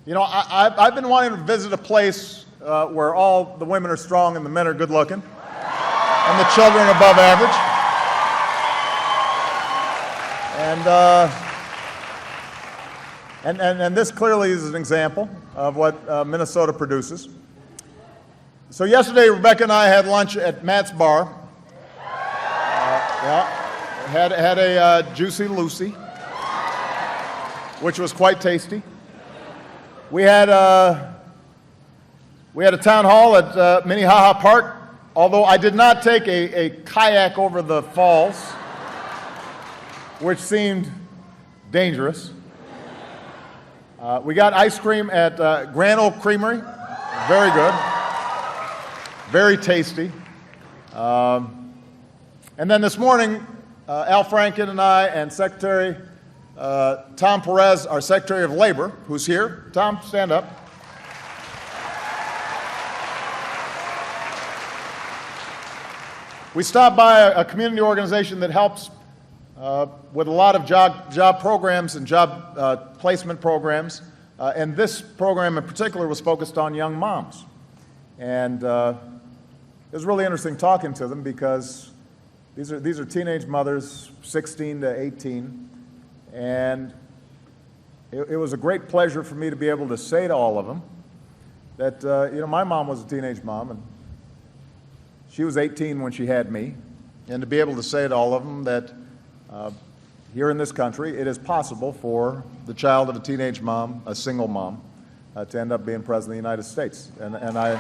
You know, I've been wanting to visit a place where all the women are strong and the men are good looking, and the children are above average. And this clearly is an example of what Minnesota produces. So yesterday, Rebecca and I had lunch at Matt's Bar. Had a Juicy Lucy, which was quite tasty. We had a town hall at Minnehaha Park, although I did not take a kayak over the falls, which seemed dangerous. We got ice cream at Grand Oak Creamery, very good, very tasty. And then this morning, Al Franken and I and Secretary Tom Perez, our Secretary of Labor, who's here. Tom, stand up. We stopped by a community organization that helps with a lot of job programs and job placement programs. And this program in particular was focused on young moms. And it was really interesting talking to them because these are teenage mothers, 16 to 18. And it was a great pleasure for me to be able to say to all of them that, you know, my mom was a teenage mom, and she was 18 when she had me, and to be able to say to all of them that here in this country, it is possible for the child of a teenage mom, a single mom, to end up being president of the United States. And I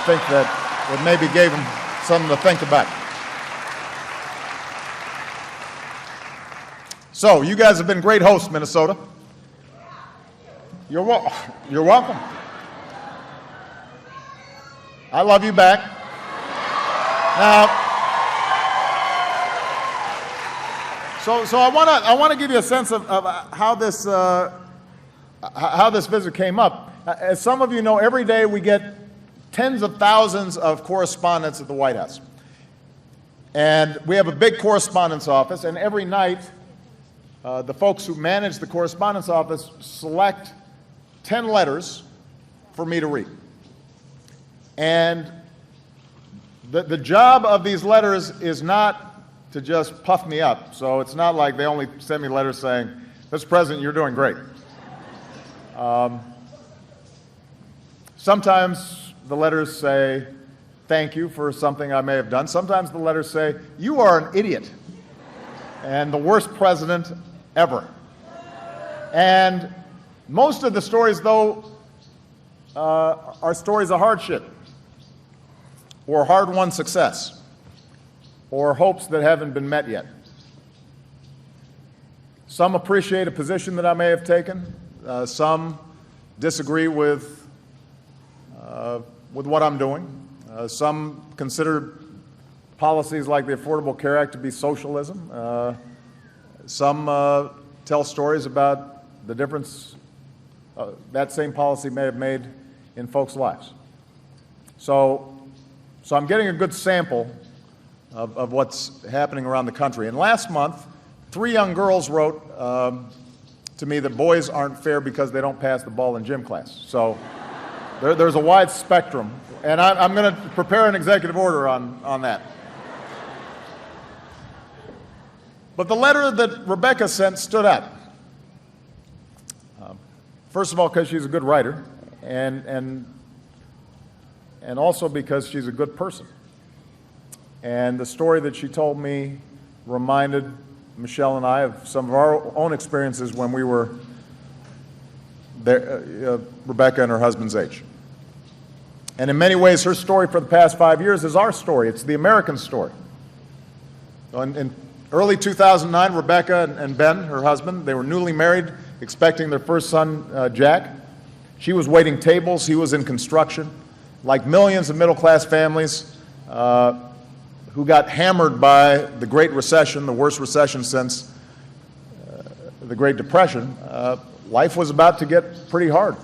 think that it maybe gave them something to think about. So, you guys have been great hosts, Minnesota. You're welcome. I love you back. Now, so I want to give you a sense of how this visit came up. As some of you know, every day we get tens of thousands of correspondence at the White House, and we have a big correspondence office. And every night, the folks who manage the correspondence office select 10 letters for me to read. And the job of these letters is not to just puff me up. So it's not like they only send me letters saying, Mr. President, you're doing great. Sometimes the letters say, thank you for something I may have done. Sometimes the letters say, you are an idiot and the worst president ever. And most of the stories, though, are stories of hardship or hard-won success or hopes that haven't been met yet. Some appreciate a position that I may have taken. Some disagree with what I'm doing. Some consider policies like the Affordable Care Act to be socialism. Some tell stories about the difference that same policy may have made in folks' lives. So I'm getting a good sample of what's happening around the country. And last month, 3 young girls wrote to me that boys aren't fair because they don't pass the ball in gym class. So there's a wide spectrum. And I'm going to prepare an executive order on that. But the letter that Rebecca sent stood out. First of all, because she's a good writer, and also because she's a good person. And the story that she told me reminded Michelle and I of some of our own experiences when we were there, Rebecca and her husband's age. And in many ways, her story for the past 5 years is our story. It's the American story. In early 2009, Rebecca and Ben, her husband, they were newly married, expecting their first son, Jack. She was waiting tables. He was in construction. Like millions of middle-class families who got hammered by the Great Recession, the worst recession since the Great Depression, life was about to get pretty hard.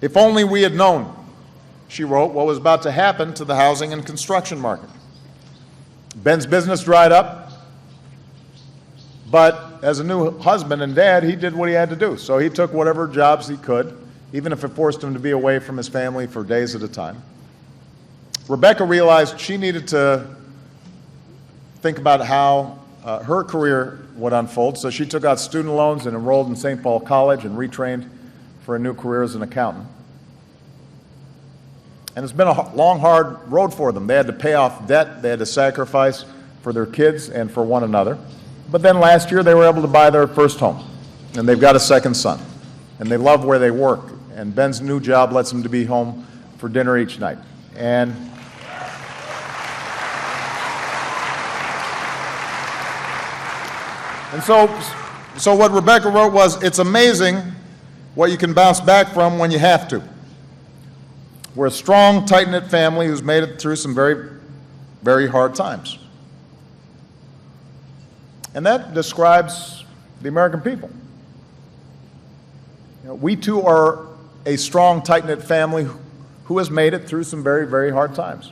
If only we had known, she wrote, what was about to happen to the housing and construction market. Ben's business dried up, but as a new husband and dad, he did what he had to do. So he took whatever jobs he could, even if it forced him to be away from his family for days at a time. Rebecca realized she needed to think about how her career would unfold, so she took out student loans and enrolled in St. Paul College and retrained for a new career as an accountant. And it's been a long, hard road for them. They had to pay off debt, they had to sacrifice for their kids and for one another. But then last year they were able to buy their first home, and they've got a second son. And they love where they work, and Ben's new job lets them to be home for dinner each night. And so what Rebecca wrote was, it's amazing what you can bounce back from when you have to. We're a strong, tight-knit family who's made it through some very, very hard times. And that describes the American people. You know, we too are a strong, tight-knit family who has made it through some very, very hard times.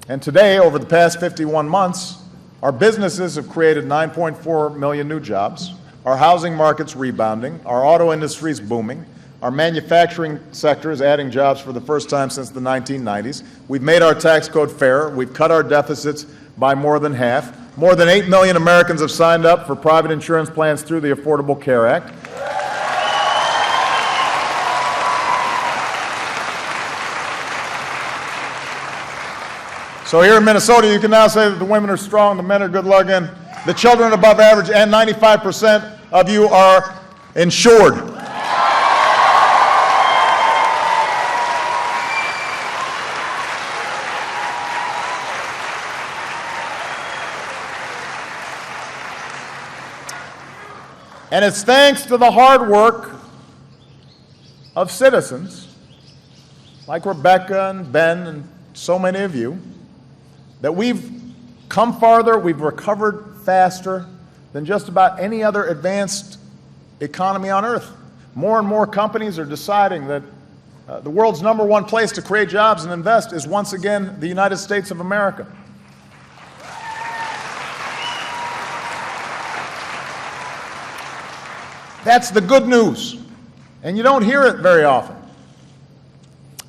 And today, over the past 51 months, our businesses have created 9.4 million new jobs. Our housing market's rebounding. Our auto industry's booming. Our manufacturing sector is adding jobs for the first time since the 1990s. We've made our tax code fairer. We've cut our deficits by more than half. More than 8 million Americans have signed up for private insurance plans through the Affordable Care Act. So here in Minnesota, you can now say that the women are strong, the men are good-looking, the children are above average, and 95% of you are insured. And it's thanks to the hard work of citizens like Rebecca and Ben and so many of you that we've come farther, we've recovered faster than just about any other advanced economy on earth. More and more companies are deciding that the world's #1 place to create jobs and invest is once again the United States of America. That's the good news, and you don't hear it very often.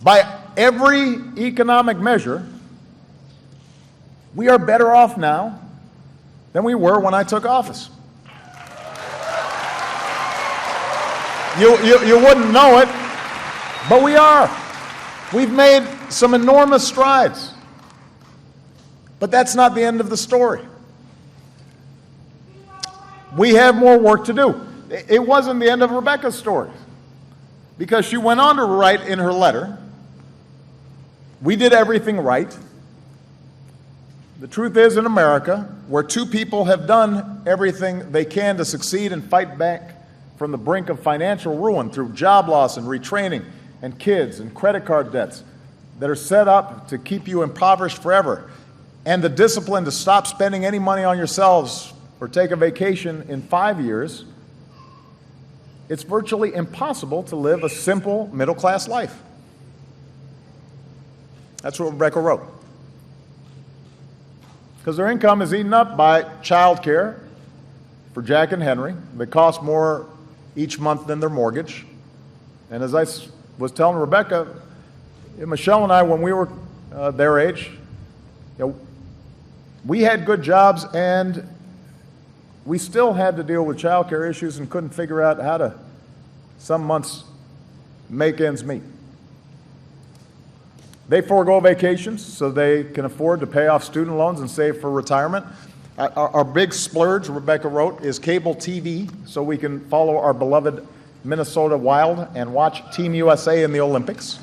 By every economic measure, we are better off now than we were when I took office. You wouldn't know it, but we are. We've made some enormous strides. But that's not the end of the story. We have more work to do. It wasn't the end of Rebecca's story, because she went on to write in her letter, we did everything right. The truth is, in America, where two people have done everything they can to succeed and fight back from the brink of financial ruin through job loss and retraining and kids and credit card debts that are set up to keep you impoverished forever, and the discipline to stop spending any money on yourselves or take a vacation in 5 years, it's virtually impossible to live a simple middle-class life. That's what Rebecca wrote. Because their income is eaten up by child care for Jack and Henry that costs more each month than their mortgage. And as I was telling Rebecca, Michelle and I, when we were their age, we had good jobs and we still had to deal with child care issues and couldn't figure out how to, some months, make ends meet. They forego vacations so they can afford to pay off student loans and save for retirement. Our big splurge, Rebecca wrote, is cable TV, so we can follow our beloved Minnesota Wild and watch Team USA in the Olympics.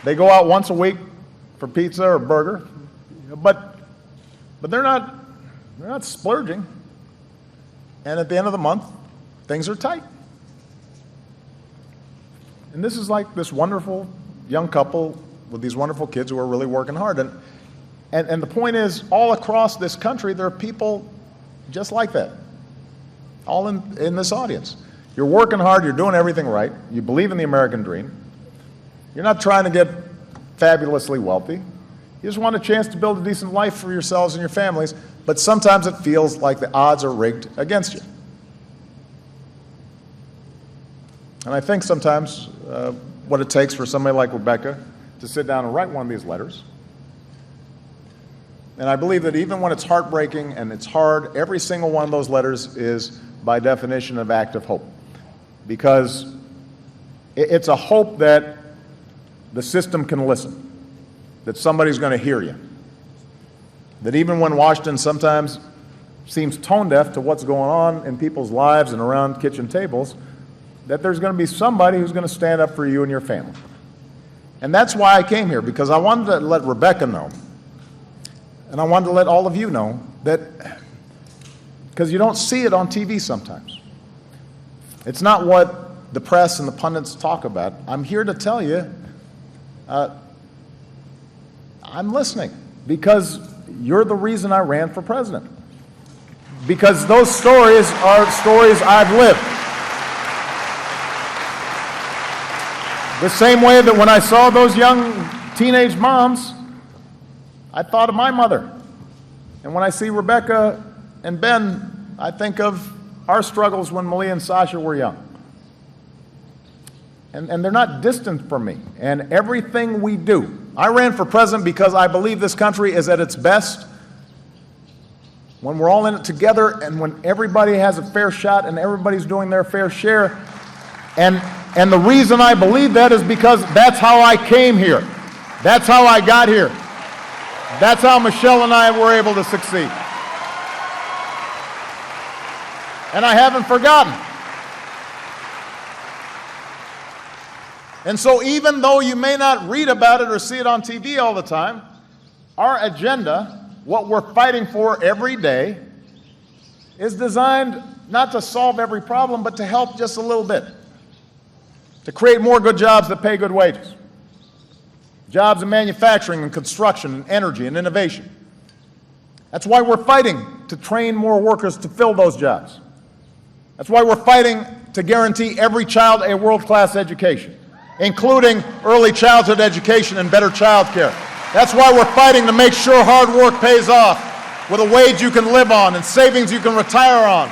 They go out once a week for pizza or burger, but they're not splurging. And at the end of the month, things are tight. And this is like this wonderful young couple with these wonderful kids who are really working hard. And the point is, all across this country, there are people just like that, all in this audience. You're working hard, you're doing everything right, you believe in the American dream, you're not trying to get fabulously wealthy, You just want a chance to build a decent life for yourselves and your families, but sometimes it feels like the odds are rigged against you. And I think sometimes what it takes for somebody like Rebecca to sit down and write one of these letters, and I believe that even when it's heartbreaking and it's hard, every single one of those letters is, by definition, an act of hope. Because it's a hope that the system can listen, that somebody's going to hear you, that even when Washington sometimes seems tone deaf to what's going on in people's lives and around kitchen tables, that there's going to be somebody who's going to stand up for you and your family. And that's why I came here, because I wanted to let Rebecca know, and I wanted to let all of you know that, because you don't see it on TV sometimes. It's not what the press and the pundits talk about. I'm here to tell you, I'm listening, because you're the reason I ran for president. Because those stories are stories I've lived. The same way that when I saw those young teenage moms, I thought of my mother. And when I see Rebecca and Ben, I think of our struggles when Malia and Sasha were young. And they're not distant from me. And everything we do, I ran for president because I believe this country is at its best when we're all in it together and when everybody has a fair shot and everybody's doing their fair share. And the reason I believe that is because that's how I came here. That's how I got here. That's how Michelle and I were able to succeed. And I haven't forgotten. And so even though you may not read about it or see it on TV all the time, our agenda, what we're fighting for every day, is designed not to solve every problem, but to help just a little bit. To create more good jobs that pay good wages. Jobs in manufacturing and construction and energy and innovation. That's why we're fighting to train more workers to fill those jobs. That's why we're fighting to guarantee every child a world-class education, including early childhood education and better child care. That's why we're fighting to make sure hard work pays off with a wage you can live on and savings you can retire on,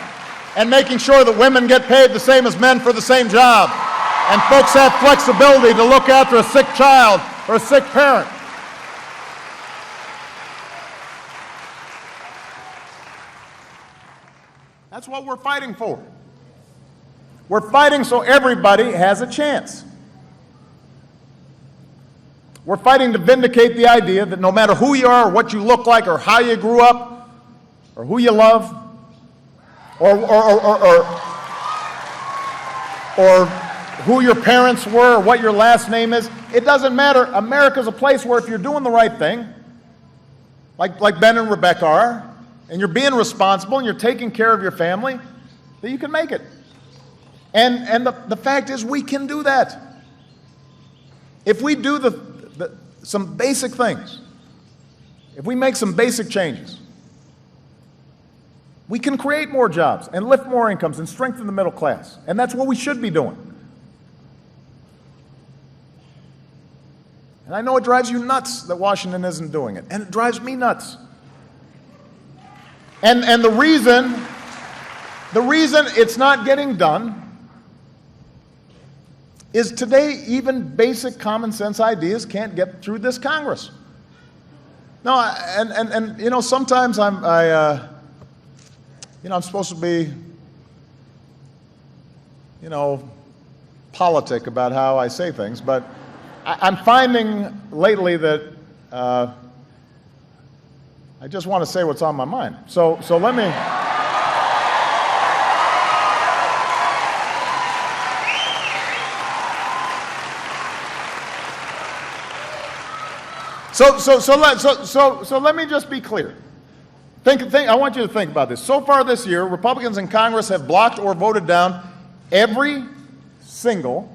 and making sure that women get paid the same as men for the same job, and folks have flexibility to look after a sick child or a sick parent. That's what we're fighting for. We're fighting so everybody has a chance. We're fighting to vindicate the idea that no matter who you are, or what you look like, or how you grew up, or who you love, or who your parents were, or what your last name is, it doesn't matter. America's a place where if you're doing the right thing, like Ben and Rebecca are, and you're being responsible and you're taking care of your family, that you can make it. And the fact is we can do that. If we do some basic things, if we make some basic changes, we can create more jobs and lift more incomes and strengthen the middle class. And that's what we should be doing. And I know it drives you nuts that Washington isn't doing it, and it drives me nuts. And the reason it's not getting done is today even basic common sense ideas can't get through this Congress. No, and you know, sometimes I'm supposed to be, you know, politic about how I say things, but I'm finding lately that I just want to say what's on my mind. So let me. So let me just be clear. I want you to think about this. So far this year, Republicans in Congress have blocked or voted down every single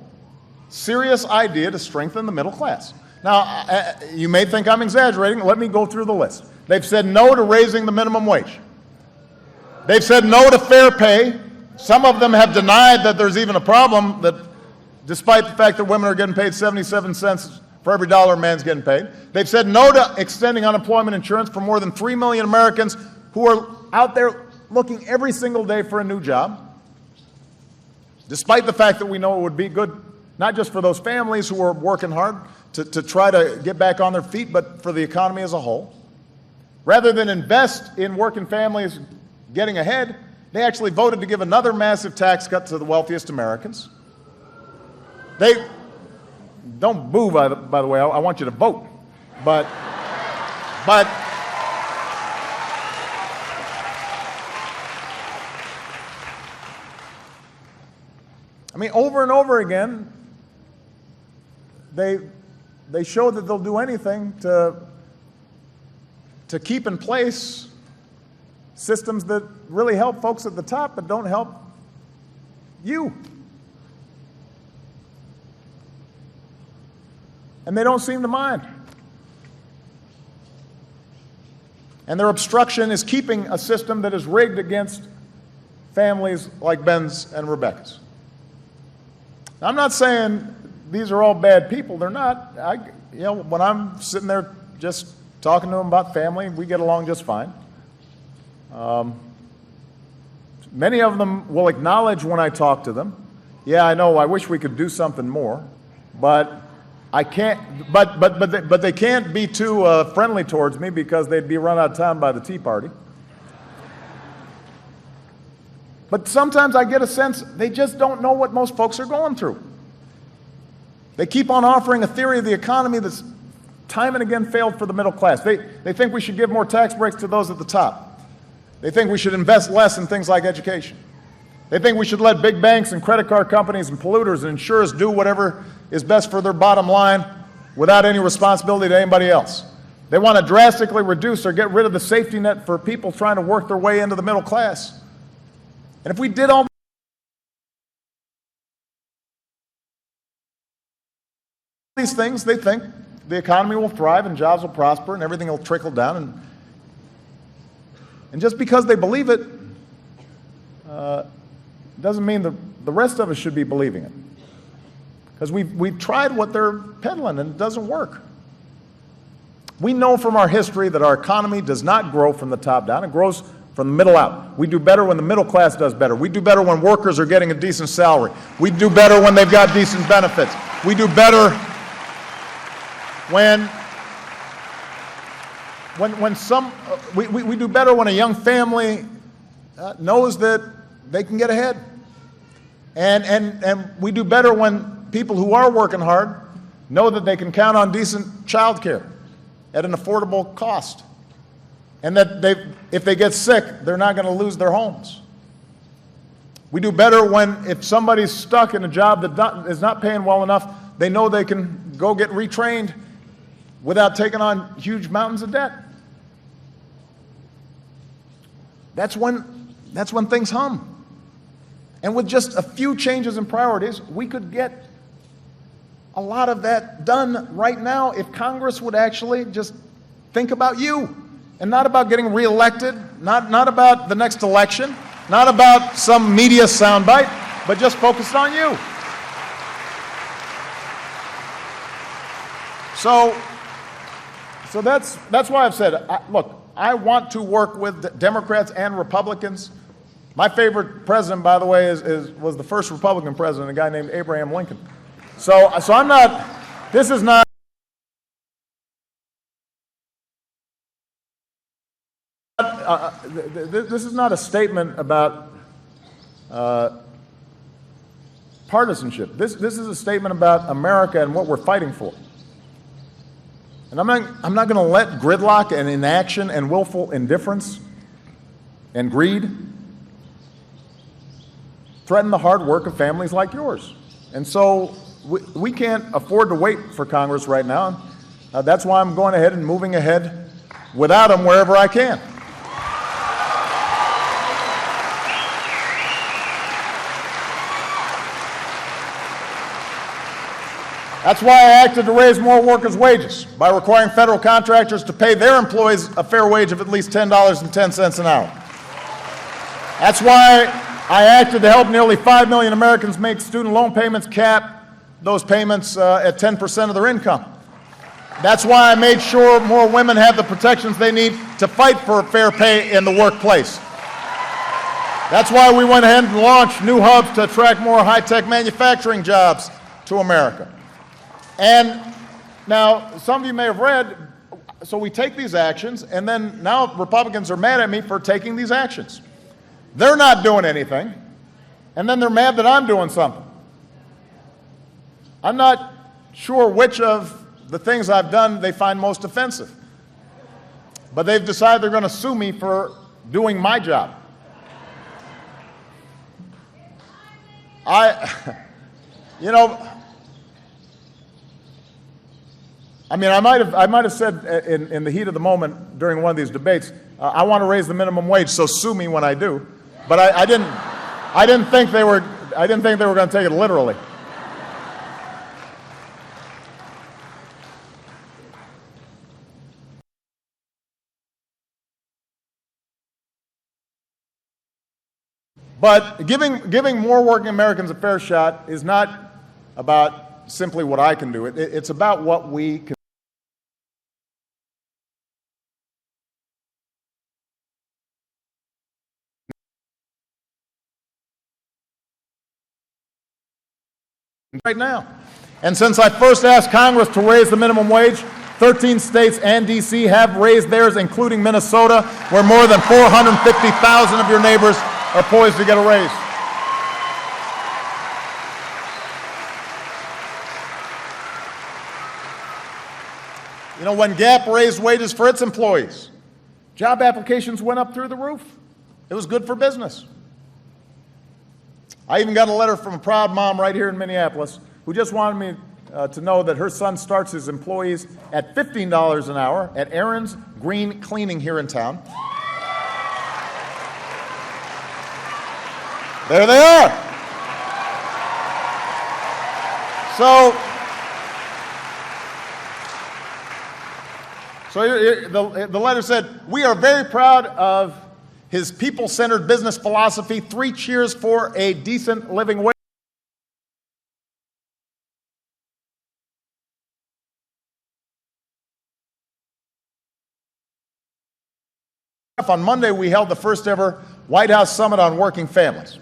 serious idea to strengthen the middle class. Now, you may think I'm exaggerating. Let me go through the list. They've said no to raising the minimum wage. They've said no to fair pay. Some of them have denied that there's even a problem, that despite the fact that women are getting paid 77 cents for every dollar a man's getting paid. They've said no to extending unemployment insurance for more than 3 million Americans who are out there looking every single day for a new job, despite the fact that we know it would be good, not just for those families who are working hard to try to get back on their feet, but for the economy as a whole. Rather than invest in working families getting ahead, they actually voted to give another massive tax cut to the wealthiest Americans. They don't boo, by the way. I want you to vote, but I mean, over and over again, they show that they'll do anything to keep in place systems that really help folks at the top but don't help you. And they don't seem to mind. And their obstruction is keeping a system that is rigged against families like Ben's and Rebecca's. Now, I'm not saying these are all bad people. They're not. When I'm sitting there just talking to them about family, we get along just fine. Many of them will acknowledge when I talk to them, yeah, I know, I wish we could do something more, but I can't. But they can't be too friendly towards me because they'd be run out of town by the Tea Party. But sometimes I get a sense they just don't know what most folks are going through. They keep on offering a theory of the economy that's time and again failed for the middle class. They think we should give more tax breaks to those at the top. They think we should invest less in things like education. They think we should let big banks and credit card companies and polluters and insurers do whatever is best for their bottom line without any responsibility to anybody else. They want to drastically reduce or get rid of the safety net for people trying to work their way into the middle class. And if we did all these things, they think the economy will thrive and jobs will prosper and everything will trickle down. And just because they believe it doesn't mean the rest of us should be believing it. Because we've tried what they're peddling and it doesn't work. We know from our history that our economy does not grow from the top down. It grows from the middle out. We do better when the middle class does better. We do better when workers are getting a decent salary. We do better when they've got decent benefits. We do better we do better when a young family knows that they can get ahead. And we do better when people who are working hard know that they can count on decent child care at an affordable cost. And that if they get sick, they're not going to lose their homes. We do better when if somebody's stuck in a job that is not paying well enough, they know they can go get retrained without taking on huge mountains of debt. That's when things hum. And with just a few changes in priorities, we could get a lot of that done right now if Congress would actually just think about you and not about getting reelected, not about the next election, not about some media soundbite, but just focused on you. So that's why I've said, look, I want to work with Democrats and Republicans. My favorite president, by the way, was the first Republican president, a guy named Abraham Lincoln. So I'm not, this is not, this is not a statement about partisanship. This is a statement about America and what we're fighting for. And I'm not going to let gridlock and inaction and willful indifference and greed threaten the hard work of families like yours. And so we can't afford to wait for Congress right now. That's why I'm going ahead and moving ahead without them wherever I can. That's why I acted to raise more workers' wages by requiring federal contractors to pay their employees a fair wage of at least $10.10 an hour. That's why I acted to help nearly 5 million Americans make student loan payments cap those payments at 10% of their income. That's why I made sure more women have the protections they need to fight for fair pay in the workplace. That's why we went ahead and launched new hubs to attract more high-tech manufacturing jobs to America. And now, some of you may have read, so we take these actions, and then now Republicans are mad at me for taking these actions. They're not doing anything, and then they're mad that I'm doing something. I'm not sure which of the things I've done they find most offensive. But they've decided they're going to sue me for doing my job. You know, I mean, I might have said in the heat of the moment during one of these debates, I want to raise the minimum wage, so sue me when I do. But I didn't think they were going to take it literally. But giving more working Americans a fair shot is not about simply what I can do. It's about what we can. Right now. And since I first asked Congress to raise the minimum wage, 13 states and D.C. have raised theirs, including Minnesota, where more than 450,000 of your neighbors are poised to get a raise. You know, when Gap raised wages for its employees, job applications went up through the roof. It was good for business. I even got a letter from a proud mom right here in Minneapolis who just wanted me to know that her son starts his employees at $15 an hour at Aaron's Green Cleaning here in town. There they are. So the letter said, "We are very proud of his people-centered business philosophy. 3 cheers for a decent living wage." On Monday, we held the first ever White House Summit on Working Families.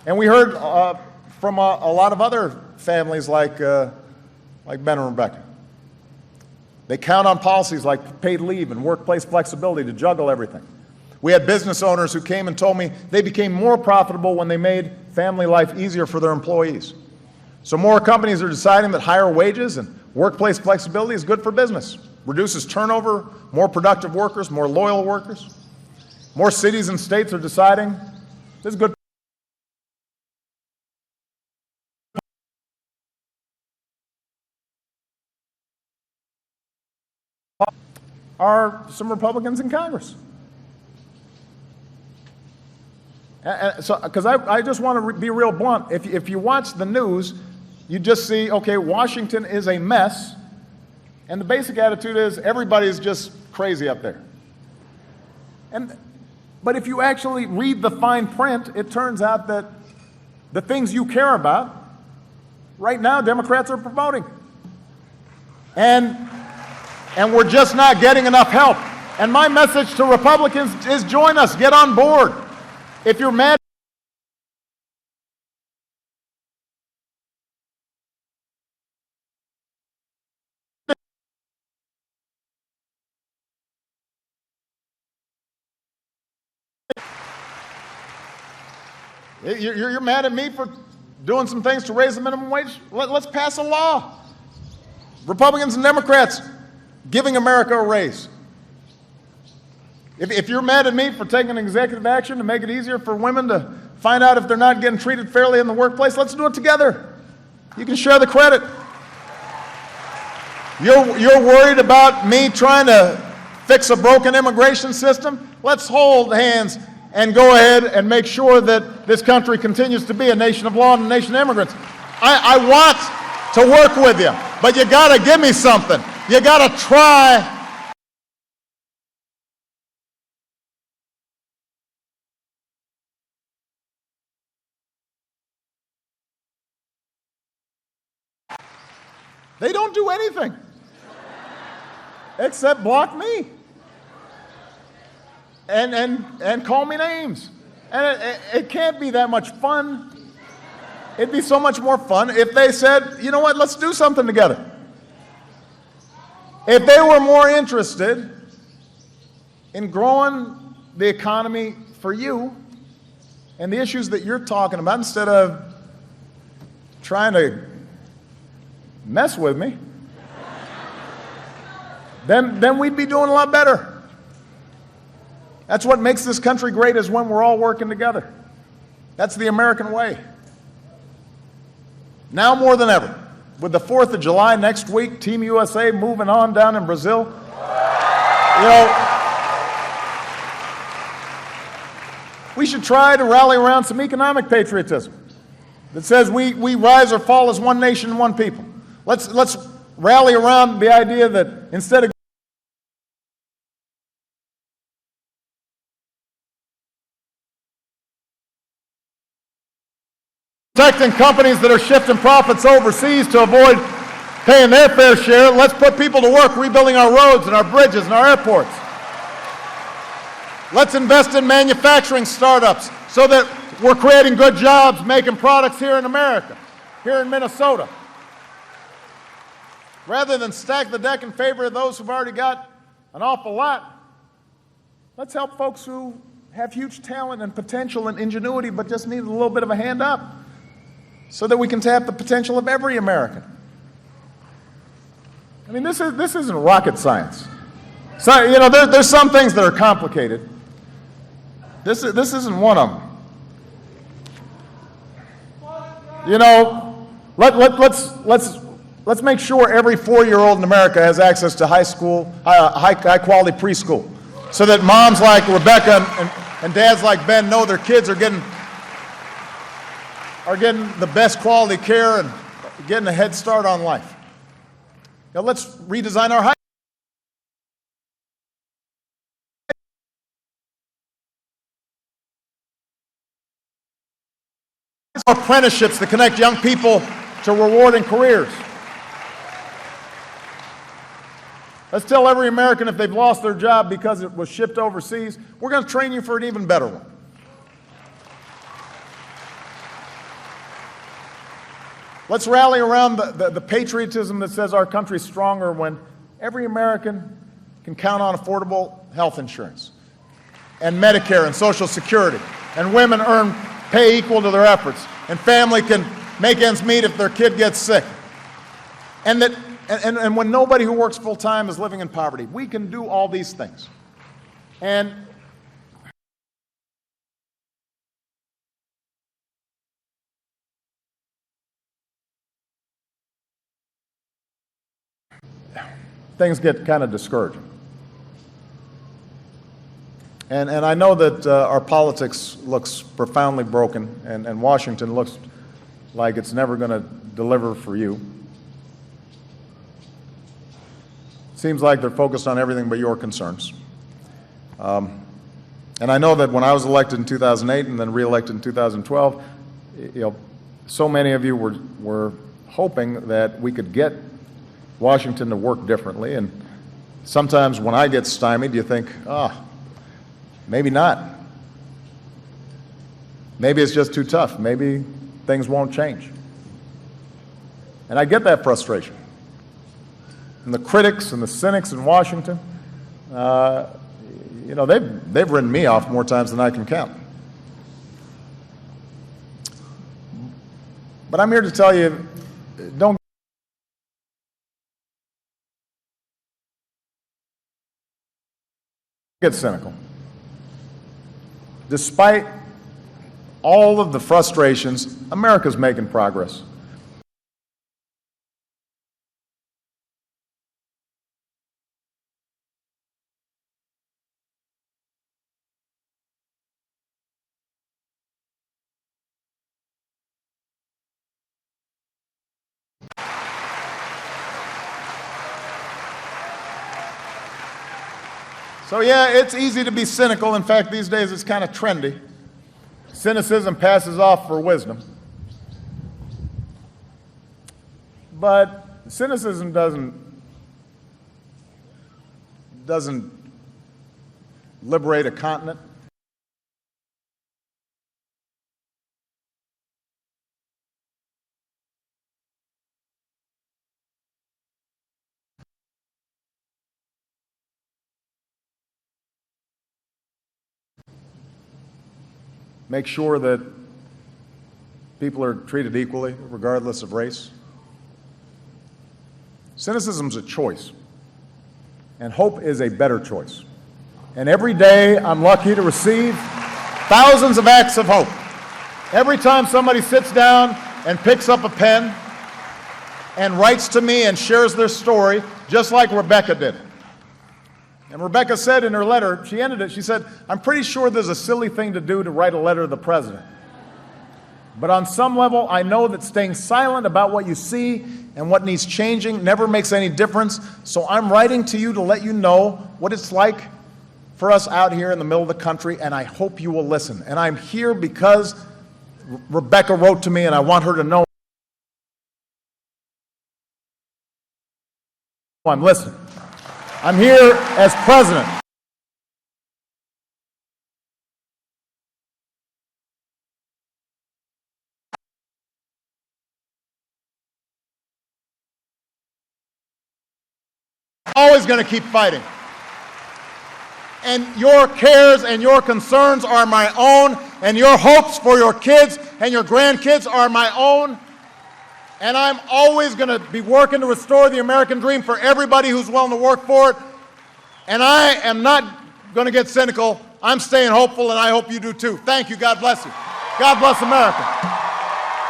And we heard from a lot of other families like Ben and Rebecca. They count on policies like paid leave and workplace flexibility to juggle everything. We had business owners who came and told me they became more profitable when they made family life easier for their employees. So more companies are deciding that higher wages and workplace flexibility is good for business, reduces turnover, more productive workers, more loyal workers. More cities and states are deciding this is good. Are some Republicans in Congress. So, because I just want to be real blunt. If you watch the news, you just see, okay, Washington is a mess, and the basic attitude is everybody's just crazy up there. But if you actually read the fine print, it turns out that the things you care about, right now, Democrats are promoting. And we're just not getting enough help. And my message to Republicans is join us, get on board. If you're mad, you're mad at me for doing some things to raise the minimum wage, let's pass a law. Republicans and Democrats giving America a raise. If you're mad at me for taking executive action to make it easier for women to find out if they're not getting treated fairly in the workplace, let's do it together. You can share the credit. You're worried about me trying to fix a broken immigration system? Let's hold hands and go ahead and make sure that this country continues to be a nation of law and a nation of immigrants. I want to work with you, but you got to give me something. You got to try. They don't do anything. except block me and call me names. And it can't be that much fun. It'd be so much more fun if they said, you know what, let's do something together. If they were more interested in growing the economy for you and the issues that you're talking about, instead of trying to mess with me, then we'd be doing a lot better. That's what makes this country great, is when we're all working together. That's the American way. Now more than ever, with the 4th of July next week, Team USA moving on down in Brazil, you know, we should try to rally around some economic patriotism that says we rise or fall as one nation, one people. Let's rally around the idea that instead of protecting companies that are shifting profits overseas to avoid paying their fair share, let's put people to work rebuilding our roads and our bridges and our airports. Let's invest in manufacturing startups so that we're creating good jobs, making products here in America, here in Minnesota. Rather than stack the deck in favor of those who've already got an awful lot, let's help folks who have huge talent and potential and ingenuity but just need a little bit of a hand up, so that we can tap the potential of every American. I mean, this isn't rocket science. So, you know, there's some things that are complicated. This isn't one of them. You know, let's make sure every 4-year-old in America has access to high quality preschool, so that moms like Rebecca and dads like Ben know their kids are getting the best quality care and getting a head start on life. Now let's redesign our apprenticeships that connect young people to rewarding careers. Let's tell every American, if they've lost their job because it was shipped overseas, we're going to train you for an even better one. Let's rally around the patriotism that says our country's stronger when every American can count on affordable health insurance and Medicare and Social Security, and women earn pay equal to their efforts, and family can make ends meet if their kid gets sick. And when nobody who works full-time is living in poverty. We can do all these things. And things get kind of discouraging. And I know that our politics looks profoundly broken, and Washington looks like it's never going to deliver for you. Seems like they're focused on everything but your concerns. And I know that when I was elected in 2008 and then re-elected in 2012, you know, so many of you were hoping that we could get Washington to work differently. And sometimes when I get stymied, you think, maybe not. Maybe it's just too tough. Maybe things won't change. And I get that frustration. And the critics and the cynics in Washington, you know, they've written me off more times than I can count. But I'm here to tell you, don't get cynical. Despite all of the frustrations, America's making progress. So yeah, it's easy to be cynical. In fact, these days it's kind of trendy. Cynicism passes off for wisdom. But cynicism doesn't doesn't liberate a continent. Make sure that people are treated equally, regardless of race. Cynicism is a choice, and hope is a better choice. And every day I'm lucky to receive thousands of acts of hope. Every time somebody sits down and picks up a pen and writes to me and shares their story, just like Rebecca did. And Rebecca said in her letter, she ended it, she said, "I'm pretty sure there's a silly thing to do to write a letter to the president. But on some level, I know that staying silent about what you see and what needs changing never makes any difference. So I'm writing to you to let you know what it's like for us out here in the middle of the country, and I hope you will listen. And I'm here because Rebecca wrote to me, and I want her to know I'm listening. I'm here as president. Always going to keep fighting. And your cares and your concerns are my own, and your hopes for your kids and your grandkids are my own. And I'm always going to be working to restore the American dream for everybody who's willing to work for it. And I am not going to get cynical. I'm staying hopeful, and I hope you do too. Thank you. God bless you. God bless America.